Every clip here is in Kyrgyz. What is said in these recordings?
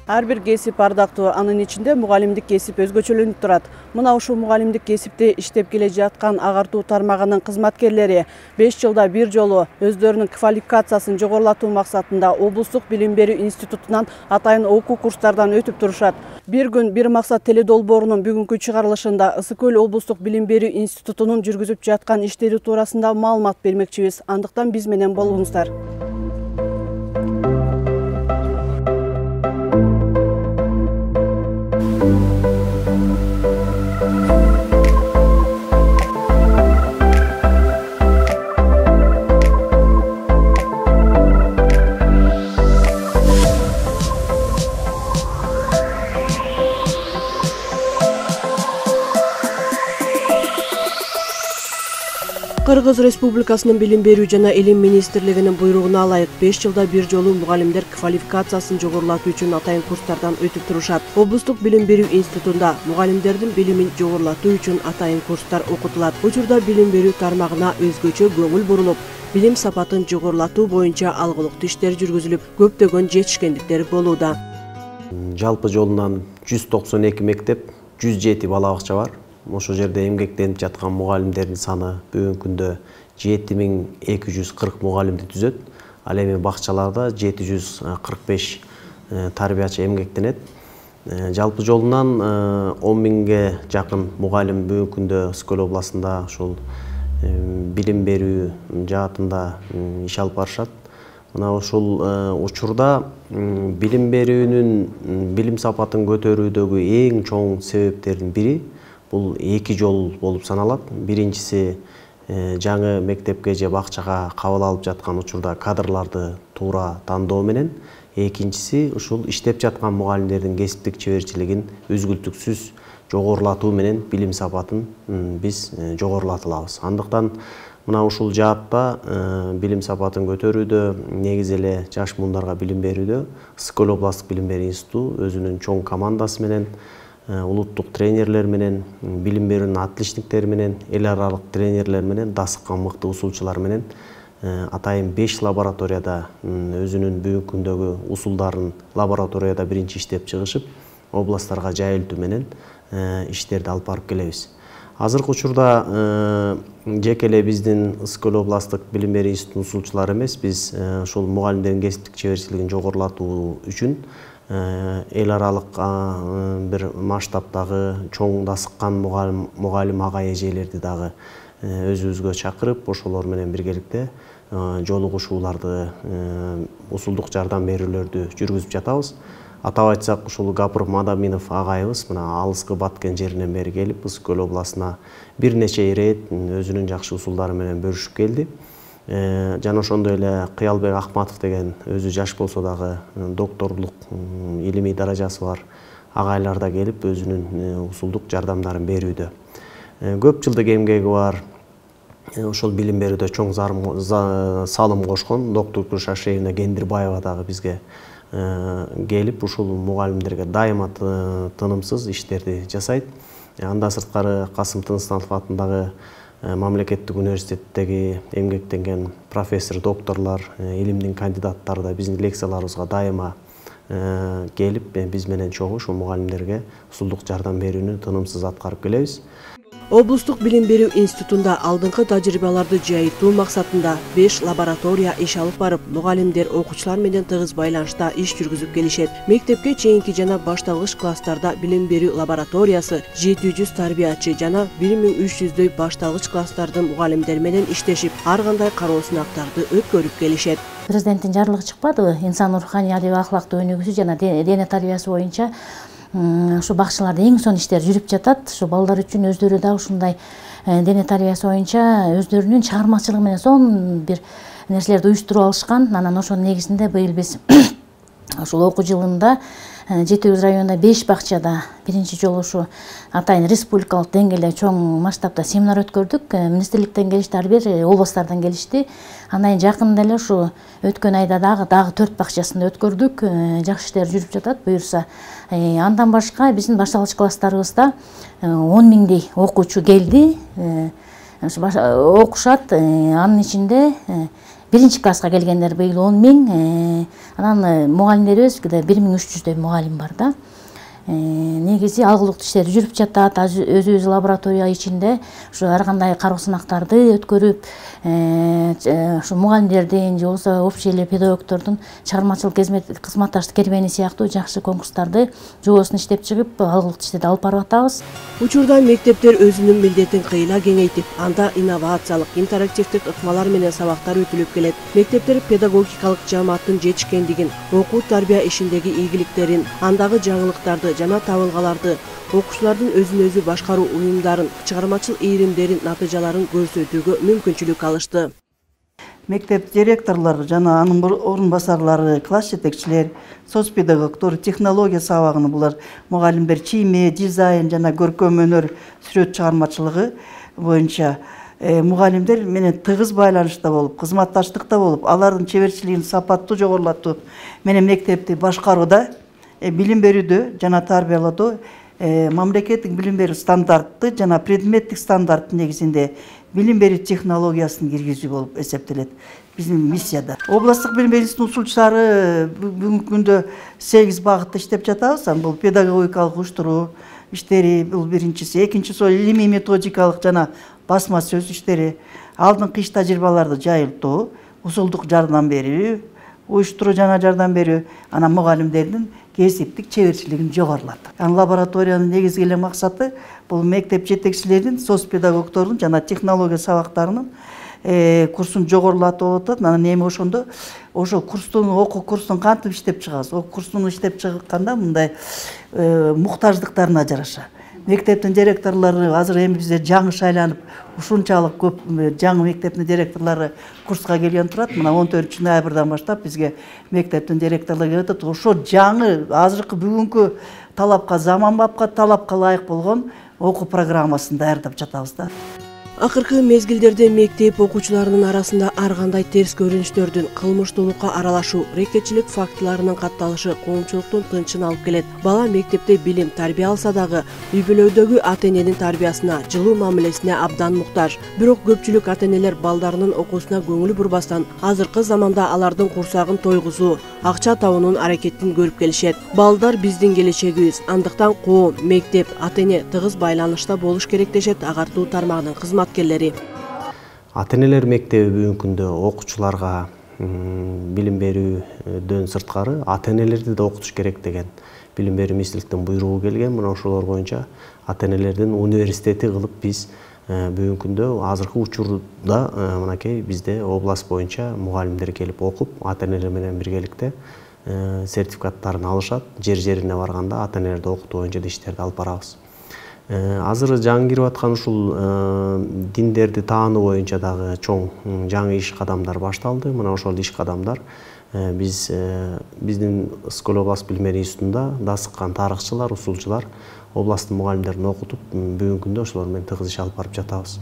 Ар бир кесип ардактуу, анын ичинде мугалимдик кесип өзгөчөлөнүп турат. Мына ушул мугалимдик кесипти иштеп келе жаткан агартуу тармагынын кызматкерлери 5 жылда бир жолу өздөрүнүн квалификациясын жогорулатуу максатында облустук билим берүү институтунан атайын окуу курстардан өтүп турушат. Бир күн бир максат теледолбоорунун бүгүнкү чыгарылышында Ысык Көл облустук билим берүү институтунун жүргүзүп жаткан иштери туурасында маалымат бермекчибиз. Андыктан биз менен болуңуздар. Кыргыз Республикасынын билим берүү жана илим министрлигинин буйругуна ылайык 5 жылда бир жолу мугалимдер квалификациясын жогорулатуу үчүн атайын курстардан өтүп турушат. Облустук билим берүү институтунда мугалимдердин билимин жогорулатуу үчүн атайын курстар окутулат. Учурда билим берүү тармагына өзгөчө көңүл бурулуп, билим сапатын жогорулатуу боюнча алгылыктуу иштер жүргүзүлүп, көптөгөн жетишкендиктер болууда. Жалпы жолунан 192 мектеп, 107 бала бакча бар. Ошол жерде эмгектенип жаткан мугалимдердин саны бүгүнкү күндө 7240 мугалимди түзөт. Ал эми бакчаларда 745 тарбиячы эмгектенет. Жалпы жолунан 10 миңге жакын мугалим бүгүнкү күндө Ысык Көл областында ушул билим берүү жаатында иш алып барышат. Мына ушул учурда билим берүүнүн билим сапатын көтөрүүдөгү эң чоң себептердин бири бул эки жол болуп саналат. Биринчиси жаңы мектепке же бакчага кабыл алып жаткан учурда кадрларды туура тандоо менен, экинчиси ушул иштеп жаткан мугалимдердин кесиптик чеберчилигин үзгүлтүксүз жогорулатуу менен билим сапатын биз жогорулата алабыз. Андыктан мына ушул жаатта билим сапатын көтөрүүдө, негизи эле жаш муундарга билим берүүдө Ысык Көл областтык билим берүү институту өзүнүн чоң командасы менен, улуттук тренерлер менен, билим берүүнүн отличниктери менен, эл аралык тренерлер менен, дасыккан мыкты усулчулар менен атайын 5 лабораторияда өзүнүн бүгүнкү күндөгү усулдарын лабораторияда биринчи иштеп чыгышып, областтарга жайылтуу менен иштерди алып барып келебиз. Азыркы учурда жеке эле биздин Ысык Көл областтык билим берүү институтунун усулчулары эмес, биз ушул мугалимдердин кесиптик чеберчилигин жогорулатуу үчүн эл аралык бир масштабтагы чоң дасыккан мугалим ага эжелерди дагы өзүбүзгө чакырып, ошолор менен биргеликте жолугушууларды, усулдук жардам берүүлөрдү жүргүзүп жатабыз. Атап айтсак, ушул Гапуров Мадаминов агайыбыз мына алыскы Баткен жеринен бери келип, Ысык Көл областына бир нече ирет өзүнүн жакшы усулдары менен бөлүшүп келди. Жана ошондой эле Кыялбек Акматов деген өзү жаш болсо дагы докторлук илимий даражасы бар агайлар да келип өзүнүн усулдук жардамдарын берүүдө. Көп жылдык эмгеги бар. Ошол билим берүүдө чоң салым кошкон доктор Куршашевна Гендирбаева дагы бизге келип ушул мугалимдерге дайыма тынымсыз иштерди жасайт. Андан сырткары Касым Тыныстанов атындагы мамлекеттик университеттеги эмгектенген профессор, докторлор, илимдин кандидаттары да биздин лекцияларыбызга дайыма келип, биз менен чогуу ушул мугалимдерге усулдук жардам берүүнү тынымсыз аткарып келебиз. Облустук билим берүү институтунда алдыңкы тажрыйбаларды жайылтуу максатында 5 лаборатория иш алып барып, мугалимдер окуучулар менен тыгыз байланышта иш жүргүзүп келишет. Мектепке чейинки жана башталгыч класстарда билим берүү лабораториясы 700 тарбиячы жана 1300дөй башталгыч класстардын мугалимдери менен иштешип, ар кандай кароо сынактарды өткөрүп келишет. Президенттин жарлыгы чыкпадыбы? Инсан руханий адеби ахлактуу өнүгүүсү жана дене тарбиясы боюнча ушу бакчаларда эң сонун иштер жүрүп жатат. Ушу балдар үчүн өздөрү да ушундай дене тарбиясы боюнча өздөрүнүн чыгармачылыгы менен сонун бир нерселерди уюштуруп алышкан. Анан ошонун негизинде быйыл биз ушул окуу жылында Жети Үз районунда 5 бакчада биринчи жолу ушу атайын республикалык деңгээлде чоң масштабта семинар өткөрдүк. Министрликтен келишти, ар бир областтардан келишти. Андан жакында эле ушу өткөн айда дагы 4 бакчасында өткөрдүк. Жакшы иштер жүрүп жатат, буюрса. Андан башка биздин башталгыч класстарыбызда 10 миңдей окуучу келди. Окушат. Анын ичинде биринчи класска келгендер быйыл 10.000, анан мугалимдерибиз 1300 мугалим бар да. Негизи алгылыктуу иштер жүрүп жатат. Өзүбүз лаборатория ичинде ушу ар кандай кароо сынактарды өткөрүп, ушу мугалимдердин же болбосо общий эле педагогдордун чыгармачылык кызматташтык кербени сыяктуу жакшы конкурстарды жобосун иштеп чыгып, алгылыктуу иштерди алып барып атабыз. Учурда мектептер өзүнүн милдетин кыйла кеңейтип, анда инновациялык, интерактивдик ыкмалар менен сабактар өтүлүп келет. Мектептер педагогикалык жааматтын жетишкендигин, окуу тарбия ишиндеги ийгиликтерин, андагы жаңылыктарды жана табылгаларды, окуучулардын өзүн-өзү башкаруу уюмдарын, чыгармачыл ийримдерин, натыйжаларын көрсөтүүгө мүмкүнчүлүк алышты. Мектеп директорлары жана анын орун басарлары, класс жетекчилер, соцпедагогдор, технология сабагыны булар мугалимдер чийме, дизайн жана көркөм өнөр, сүрөт чыгармачылыгы боюнча мугалимдер менен тыгыз байланышта болуп, кызматташтыкта болуп, алардын чеберчилигин сапаттуу жогорулатуу менен мектепти башкарууда, билим берүүдө жана тарбиялоодо мамлекеттик билим берүү стандартты жана предметтик стандарттын негизинде билим берүү технологиясын киргизүү болуп эсептелет. Биздин миссияда. Областтык билим берүү институтунун ушулчулары бүгүнкү күндө 8 багытта иштеп жатабыз. Бул педагогикалык уюштуруу иштери бул биринчиси, экинчиси илимий методикалык жана басма сөз иштери, алдыңкы иш тажрыйбаларды жайылтуу, усулдук жардам берүү, уюштуруу жана жардам берүү, анан мугалимдердин кесиптик чеберчилигин жогорулатат. Лабораториянын негизги эле максаты бул мектеп жетекчилеринин, соцпедагогдордун жана технология сабактарынын курсун жогорулатып атат. Анан эми ошондо ошо курстун, окуу курсун кантип иштеп чыгабыз? Окуу курсун иштеп чыкканда мындай муктаждыктарына жараша. Мектептин директорлору азыр эми бизде жаңы шайланып, ушунчалык көп жаңы мектептин директорлору курска келген турат. Мына 14 ноябрдан баштап бизге мектептин директорлору келип атат. Ошо жаңы азыркы бүгүнкү талапка, заманбапка талапка ылайык болгон окуу программасын даярдап жатабыз да. Акыркы мезгилдерде мектеп окуучуларынын арасында ар кандай терс көрүнүштөрдүн, кылмыштуулукка аралашуу, рекетчилик фактыларынын катталышы коомчулуктун тынчын алып келет. Бала мектепте билим, тарбия алса дагы, үй-бүлөдөгү ата-эненин тарбиясына, жылуу мамилесине абдан муктаж. Бирок көпчүлүк ата-энелер балдарынын окуусуна көңүл бурбастан, азыркы заманда алардын курсагын тойгузуу, акча табуунун аракетин көрүп келишет. Балдар биздин келечегибиз, андыктан коом, мектеп, ата-эне тыгыз байланышта болуш керек дешет агартуу тармагынын кызматкерлери. Ата-энелер мектеби бүгүнкү күндө окуучуларга билим берүүдөн сырткары ата-энелерди да окутуш керек деген билим берүү министрликтин буйругу келген. Мына ошолор боюнча ата-энелердин университети кылып биз бүгүнкү күндө азыркы учурда мынакей бизде область боюнча мугалимдер келип окуп, ата-энелер менен биргеликте сертификаттарын алышат. Жер-жерине барганда ата-энелерди окутуу боюнча иштерди алып барабыз. Азыр жаңы кирип аткан ушул диндерди таануу боюнча дагы чоң жаңы иш кадамдар башталды. Мына ошол иш кадамдар биздин Скөл область билим берүү институтунда дасыккан тарыхчылар, усулчулар областтын мугалимдерин окутуп, бүгүнкү күндө ошолор менен тыгыз иш алып барып жатабыз.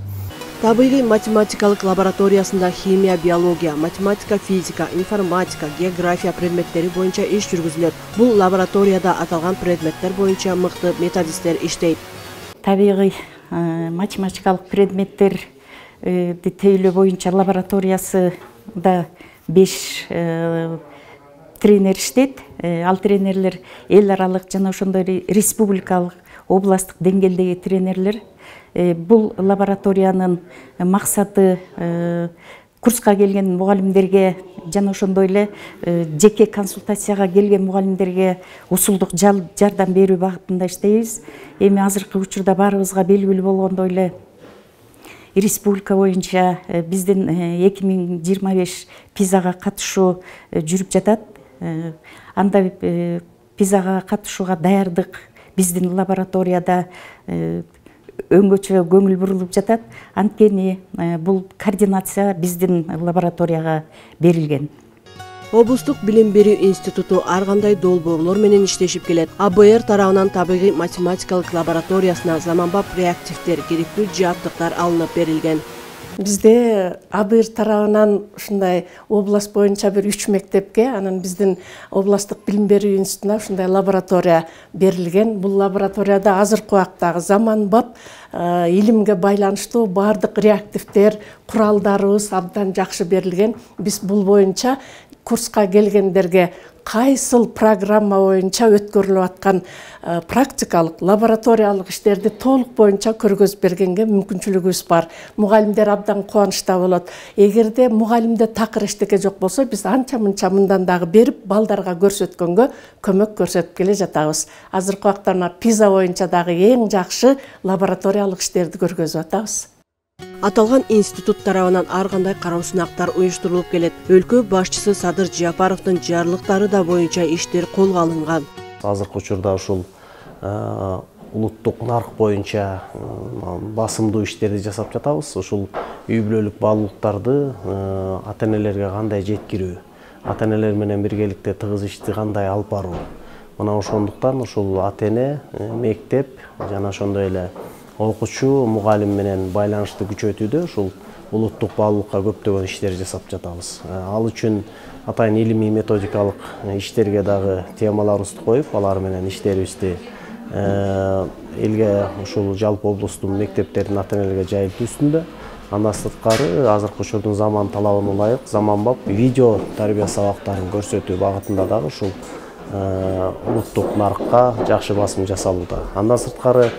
Табигый математикалык лабораториясында химия, биология, математика, физика, информатика, география предметтери боюнча иш жүргүзүлөт. Бул лабораторияда аталган предметтер боюнча мыкты методисттер иштейт. Табигый математикалык предметтерди тейлөө боюнча лабораториясында 5 тренер иштейт. Ал тренерлер эл аралык жана ошондой республикалык, областтык деңгээлдеги тренерлер. Бул лабораториянын максаты курска келген мугалимдерге жана ошондой эле жеке консультацияга келген мугалимдерге усулдук жардам берүү багытында иштейбиз. Эми азыркы учурда баарыбызга белгилүү болгондой эле республика боюнча биздин 2025 пизага катышуу жүрүп жатат. Анда пизага катышууга даярдык биздин лабораторияда өңгөчө көңүл бурулуп жатат. Анткени бул координация биздин лабораторияга берилген. Облустук билим берүү институту ар кандай долбоорлор менен иштешип келет. АБР тарабынан табигый математикалык лабораториясына заманбап реактивдер, керектүү жаптыктар алынып берилген. Бизде АБР тарабынан ушундай область боюнча бир 3 мектепке, анан биздин областтык билим берүү институтуна ушундай лаборатория берилген. Бул лабораторияда азыркы убактагы заманбап илимге байланыштуу баардык реактивдер, куралдарыбыз абдан жакшы берилген. Биз бул боюнча курска келгендерге кайсыл программа боюнча өткөрүлүп аткан практикалык, лабораториялык иштерди толук боюнча көргөзүп бергенге мүмкүнчүлүгүбүз бар. Мугалимдер абдан кубанычта болот. Эгерде мугалимде такыр эчтеке жок болсо, биз анча-мынча мындан дагы берип, балдарга көрсөткөнгө көмөк көрсөтүп келе жатабыз. Азыркы убакта мына PISA боюнча дагы эң жакшы лабораториялык иштерди көргөзүп атабыз. Аталган институт тарабынан ар кандай кароо сынактар уюштурулуп келет. Өлкө башчысы Садыр Жапаровдун жарлыктары да боюнча иштер колго алынган. Азыркы учурда ушул улуттук нарк боюнча басымдуу иштерди жасап жатабыз. Ушул үй бүлөлүк баалуулуктарды ата-энелерге кандай жеткирүү, ата-энелер менен биргеликте тыгыз ишти кандай алып баруу. Мына ошондуктан ушул ата-эне, мектеп жана ошондой эле окуучу, мугалим менен байланышты күчөтүүдө ушул улуттук баалуулукка көптөгөн иштер жасап жатабыз. Ал үчүн атайын илимий методикалык иштерге дагы темаларыбызды коюп, алар менен иштерибизди элге ушул жалпы облустун мектептердин ата-энелерге жайылтуу үстүндө. Андан сырткары азыркы учурдун заман талабына ылайык заманбап видео тарбия сабактарын көрсөтүү багытында дагы ушул улуттук наркка жакшы басым жасалууда. Андан сырткары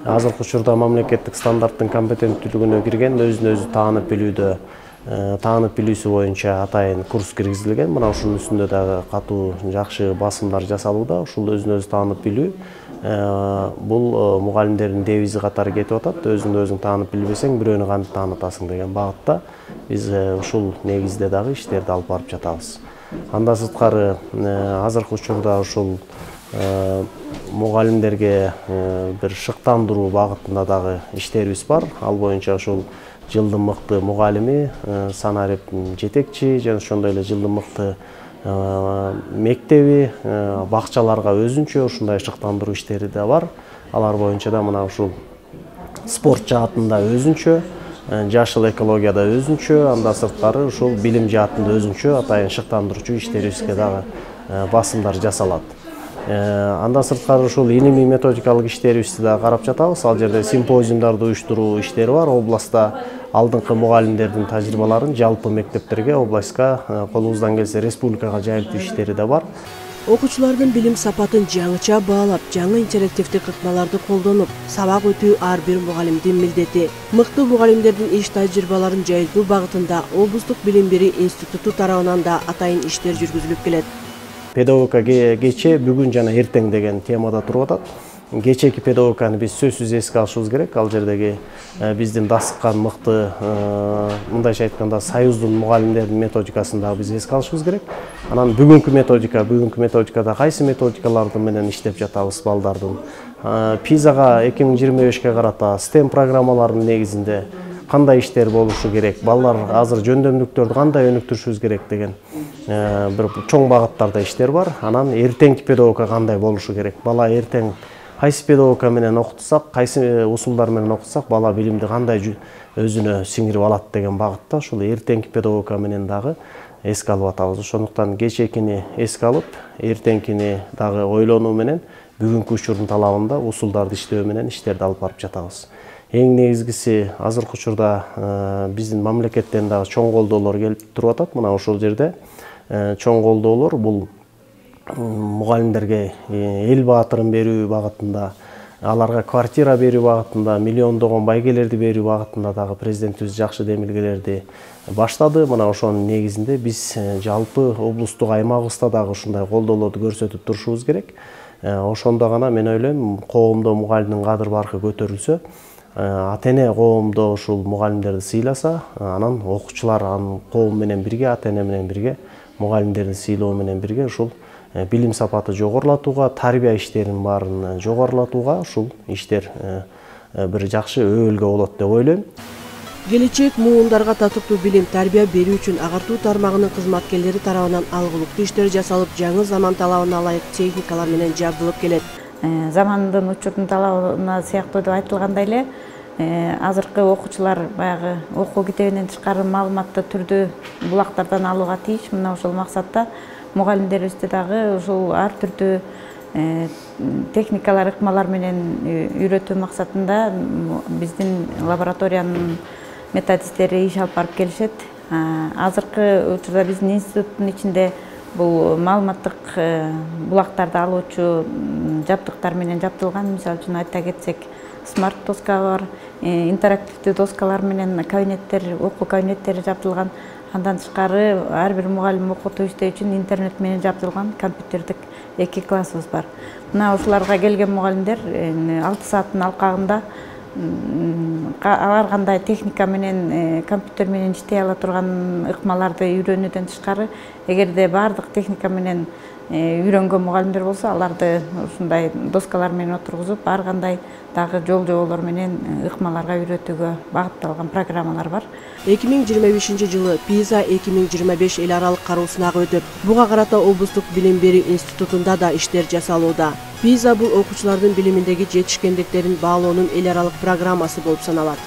азыркы учурда мамлекеттик стандарттын компетенттүүлүгүнө кирген, өзүн-өзү таанып билүүсү боюнча атайын курс киргизилген. Мына ушунун үстүндө дагы катуу жакшы басымдар жасалууда. Ушул өзүн-өзү таанып билүү бул мугалимдердин девизи катары кетип атат. Өзүң таанып билбесең, бирөөнү кантип таанытасың деген багытта биз ушул негизде дагы иштерди алып барып жатабыз. Андан сырткары азыркы учурда ушул мугалимдерге бир шыктандыруу багытында дагы иштерибиз бар. Ал боюнча ушул жылдын мыкты мугалими, санарип жетекчи жана ошондой эле жылдын мыкты мектеби, бакчаларга өзүнчө ушундай шыктандыруу иштери да бар. Алар боюнча да мына ушул спорт жаатында өзүнчө, жашыл экологияда өзүнчө, андан сырткары ушул билим жаатында өзүнчө атайын шыктандыруучу иштерибизге дагы басымдар жасалат. Андан сырткары ушул илимий методикалык иштерибизди да карап жатабыз. Ал жерде симпозиумдарды уюштуруу иштери бар. Областта алдыңкы мугалимдердин тажрыйбаларын жалпы мектептерге, областка, колубуздан келсе республикага жайылтуу иштери да бар. Окуучулардын билим сапатын жаңыча баалап, жаңы интерактивдик ыкмаларды колдонуп, сабак өтүү ар бир мугалимдин милдети. Мыкты мугалимдердин иш тажрыйбаларын жайылтуу багытында облустук билим берүү институту тарабынан да атайын иштер жүргүзүлүп келет. Педагогика кече, бүгүн жана эртең деген темада туруп атат. Кечеки педагогиканы биз сөзсүз эске алышыбыз керек. Ал жердеги биздин дасыккан мыкты, мындайча айтканда, союздун мугалимдердин методикасын да биз эске алышыбыз керек. Анан бүгүнкү методикада кайсы методикаларды менен иштеп жатабыз балдардын. PISA-га 2025-ке карата STEM программаларынын негизинде кандай иштер болушу керек, балдар азыр жөндөмдүктөрдү кандай өнүктүрүшүбүз керек деген бир чоң багыттарда иштер бар. Анан эртеңки педагогика кандай болушу керек, бала эртең кайсы педагогика менен окутсак, кайсы усулдар менен окутсак, бала билимди кандай өзүнө сиңирип алат деген багытта ушул эртеңки педагогика менен дагы эске алып атабыз. Ошондуктан кечекини эске алып, эртеңкини дагы ойлонуу менен бүгүнкү учурдун талабында усулдарды иштөө менен иштерди алып барып жатабыз. Эң негизгиси азыркы учурда биздин мамлекеттен дагы чоң колдоолор келип туруп атат. Мына ошол жерде чоң колдоолор бул мугалимдерге эл баатырын берүү багытында, аларга квартира берүү багытында, миллиондогон байгелерди берүү багытында дагы президентибиз жакшы демилгелерди баштады. Мына ошонун негизинде биз жалпы облустук аймагыбызда дагы ушундай колдоолорду көрсөтүп турушубуз керек. Ошондо гана мен ойлойм, коомдо мугалимдин кадыр баркы көтөрүлсө, ата-эне коомдо ушул мугалимдерди сыйласа, анан окуучулар коом менен бирге, ата-эне менен бирге, мугалимдерди сыйлоо менен бирге ушул билим сапаты жогорулатууга, тарбия иштерин баарын жогорулатууга ушул иштер бир жакшы өбөлгө болот деп ойлойм. Келечек муундарга татыктуу билим тарбия берүү үчүн агартуу тармагынын кызматкерлери тарабынан алгылыктуу иштер жасалып, жаңы заман талабына ылайык техникалар менен жабдылып келет. Замандын учурдун талабына сыяктуу деп айтылгандай эле, азыркы окуучулар баягы окуу китебинен тышкары маалыматты түрдүү булактардан алууга тийиш. Мына ошол максатта мугалимдерибизди дагы ушул ар түрдүү техникалар, ыкмалар менен үйрөтүү максатында биздин лабораториянын методисттери иш алып барып келишет. Азыркы учурда биздин институттун ичинде бул маалыматтык булактарды алуучу жабдыктар менен жабдылган. Мисалы үчүн айта кетсек, смарт доска бар, интерактивдүү доскалар менен кабинеттер, окуу кабинеттери жабдылган. Андан тышкары ар бир мугалим окутуу иштөө үчүн интернет менен жабдылган компьютердик 2 классыбыз бар. Мына ушуларга келген мугалимдер 6 сааттын алкагында алар кандай техника менен, компьютер менен иштей ала турган ыкмаларды үйрөнүүдөн тышкары, эгерде баардык техника менен үйрөнгөн мугалимдер болсо, аларды ушундай доскалар менен отургузуп, ар кандай дагы жол жоболор менен ыкмаларга үйрөтүүгө багытталган программалар бар. 2025 жылы PISA 2025 эл аралык кароо сынагы өтүп, буга карата облустук билим берүү институтунда да иштер жасалууда. PISA бул окуучулардын билиминдеги жетишкендиктерин баалоонун эл аралык программасы болуп саналат.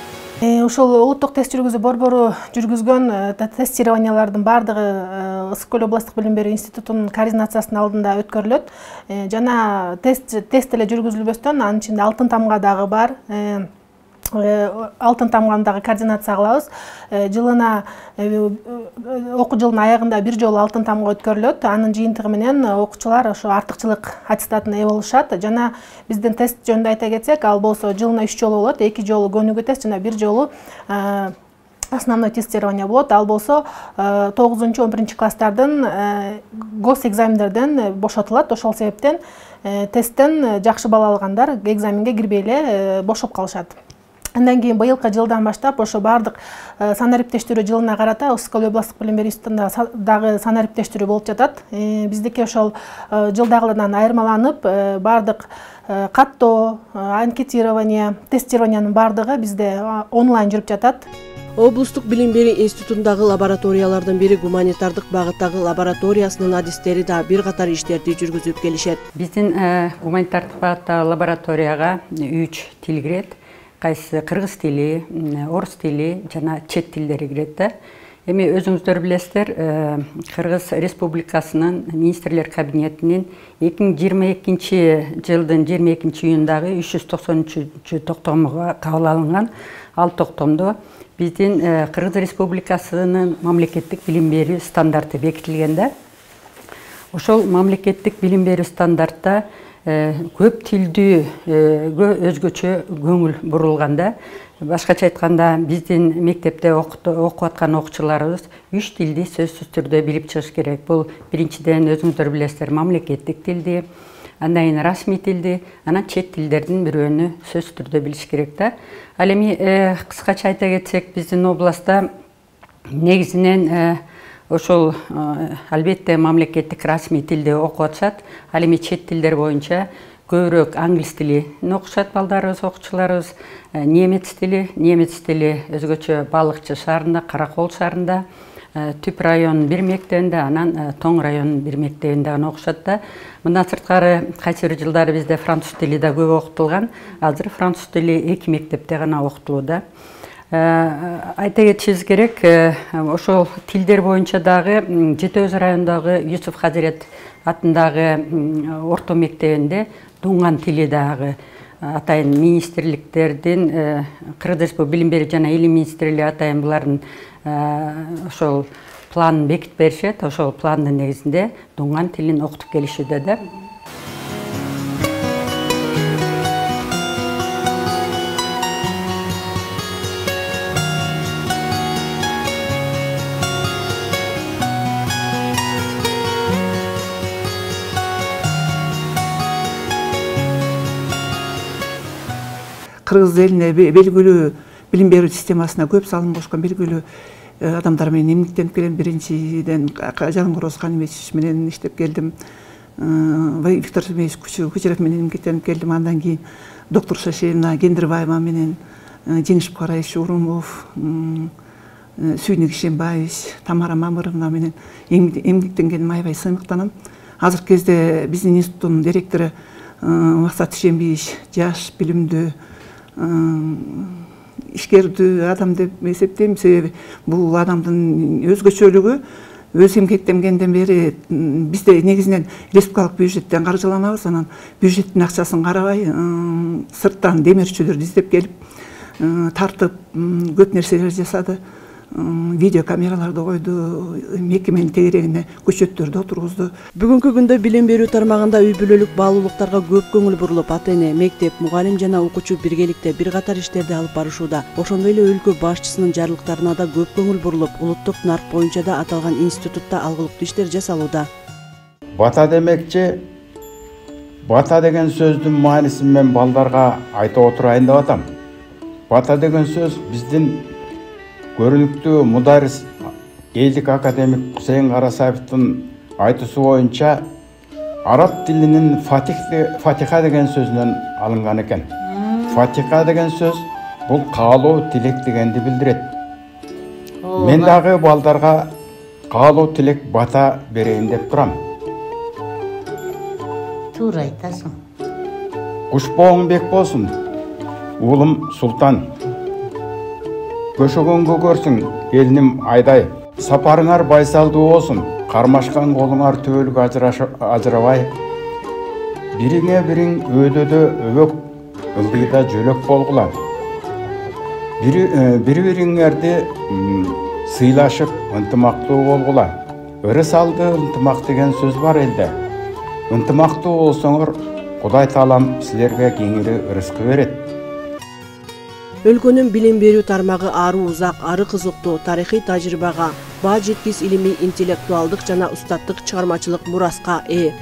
Ошол улуттук тест жүргүзүү борбору жүргүзгөн тестированиялардын баардыгы Ысык-Көл областык билим берүү институтунун координациясынын алдында өткөрүлөт. Жана тест эле жүргүзүлбөстөн анын ичинде алтын тамга дагы бар. Алтын тамгандагы координация кылабыз. Жылына окуу жылынын аягында бир жолу алтын тамга өткөрүлөт. Анын жыйынтыгы менен окуучулар ошо артыкчылык аттестатына ээ болушат. Жана биздин тест жөнүндө айта кетсек, ал болсо жылына 3 жолу болот. 2 жолу көнүгүү тест жана 1 жолу основной тестирование болот. Ал болсо 9-11 класстардын гос экзамендерден бошотулат. Ошол себептен тесттен жакшы бала алгандар экзаменге кирбей эле бошоп калышат. Андан кийин быйылкы жылдан баштап ошо баардык санариптештирүү жылына карата Ысык-Көл областык билим берүү институтунда дагы санариптештирүү болуп жатат. Биздики ошол жылдагыдан айырмаланып, баардык каттоо, анкетирование, тестированиянын баардыгы бизде онлайн жүрүп жатат. Облустук билим берүү институтундагы лабораториялардын бири гуманитардык багыттагы лабораториясынын адистери да бир катар иштерди жүргүзүп келишет. Биздин гуманитардык багыттагы лабораторияга 3 тил кирет. Кайсы кыргыз тили, орус тили жана чет тилдери кирет да. Эми өзүңүздөр билесиздер, Кыргыз Республикасынын министрлер кабинетинин 2022 жылдын 22 июндагы 393 токтомуга кабыл алынган. Ал токтомдо биздин Кыргыз Республикасынын мамлекеттик билим берүү стандарты бекитилген да. Ошол мамлекеттик билим берүү стандартта көп тилдүүгө өзгөчө көңүл бурулганда, башкача айтканда биздин мектепте окуп аткан окуучуларыбыз 3 тилди сөзсүз түрдө билип чыгыш керек. Бул биринчиден өзүңүздөр билесиздер, мамлекеттик тилди, андан кийин расмий тилди, анан чет тилдердин бирөөнү сөзсүз түрдө билиш керек да. Ал эми кыскача айта кетсек, биздин областта негизинен ошол албетте мамлекеттик расмий тилде окуп атышат. Ал эми чет тилдер боюнча көбүрөөк англис тилин окушат балдарыбыз, окуучуларыбыз, немец тили өзгөчө Балыкчы шаарында, Каракол шаарында, Түп районунун бир мектебинде, анан Тоң районунун бир мектебинде гана окушат да. Мындан сырткары кайсы бир жылдары бизде француз тили да көп окутулган. Азыр француз тили 2 мектепте гана окутулууда. Айта кетишибиз керек, ошол тилдер боюнча дагы Жети Өз районундагы Юсуф Хазирет атындагы орто мектебинде дуңган тили дагы атайын министрликтердин, Кыргыз Республикасы билим берүү жана илим министрлиги атайын булардын ошол планын бекитип беришет. Ошол пландын негизинде дуңган тилин окутуп келишүүдө да. Кыргыз элине белгилүү билим берүү системасына көп салым кошкон белгилүү адамдар менен эмгектенип келем. Биринчиден Жалыңгороз Каныбечевич менен иштеп келдим. Виктор Семенович Кучеров менен эмгектенип келдим. Андан кийин доктор Шашевна Гендербаева менен, Жеңиш Букараевич Урумов, Сүйнүк Ишембаевич, Тамара Мамыровна менен эмгектенгениме аябай сыймыктанам. Азыркы кезде биздин институттун директору Максат Ишембиевич жаш, билимдүү, ишкердүү адам деп эсептейм. Себеби бул адамдын өзгөчөлүгү өз эмгектенгенден бери бизде негизинен республикалык бюджеттен каржыланабыз, анан бюджеттин акчасын карабай сырттан демирчүлөрдү издеп келип тартып көп нерселер жасады. Видео камераларды койду, мекеменин тегерегине көчөттөрдү отургузду. Бүгүнкү күндө билим берүү тармагында үй бүлөлүк баалуулуктарга көп көңүл бурулуп, ата-эне, мектеп, мугалим жана окуучу биргеликте бир катар иштерди алып барышууда. Ошондой эле өлкө башчысынын жарлыктарына да көп көңүл бурулуп, улуттук нарк боюнча да аталган институтта алгылыктуу иштер жасалууда. Бата демекчи, бата деген сөздүн маанисин мен балдарга айтып отурайын деп атам. Бата деген сөз биздин көрүнүктүү мударис элдик академик Хусейин Карасаевдин айтуусу боюнча араб тилинин фатиха деген сөзүнөн алынган экен. Фатиха деген сөз бул каалоо, тилек дегенди билдирет. Мен дагы балдарга каалоо, тилек, бата берейин деп турам. Туура айтасың. Кушпооң бек болсун, уулум Султан. Көшөгөнгө көрсүң, келиним Айдай. Сапарыңар байсалдуу болсун, кармашкан колуңар төбөлүк ажырабай. Бириңе бириң өйдөдө өбөк, ылдыйда жөлөк болгула. Бири-бириңерди сыйлашып, ынтымактуу болгула. Ырыс алды ынтымак деген сөз бар элде. Ынтымактуу болсоңор, Кудай Таалам силерге кеңири ырыскы берет. Өлкөнүн билим берүү тармагы ары узак, ары кызыктуу тарыхый тажрыйбага, баа жеткис илимий, интеллектуалдык жана устаттык чыгармачылык мураска ээ.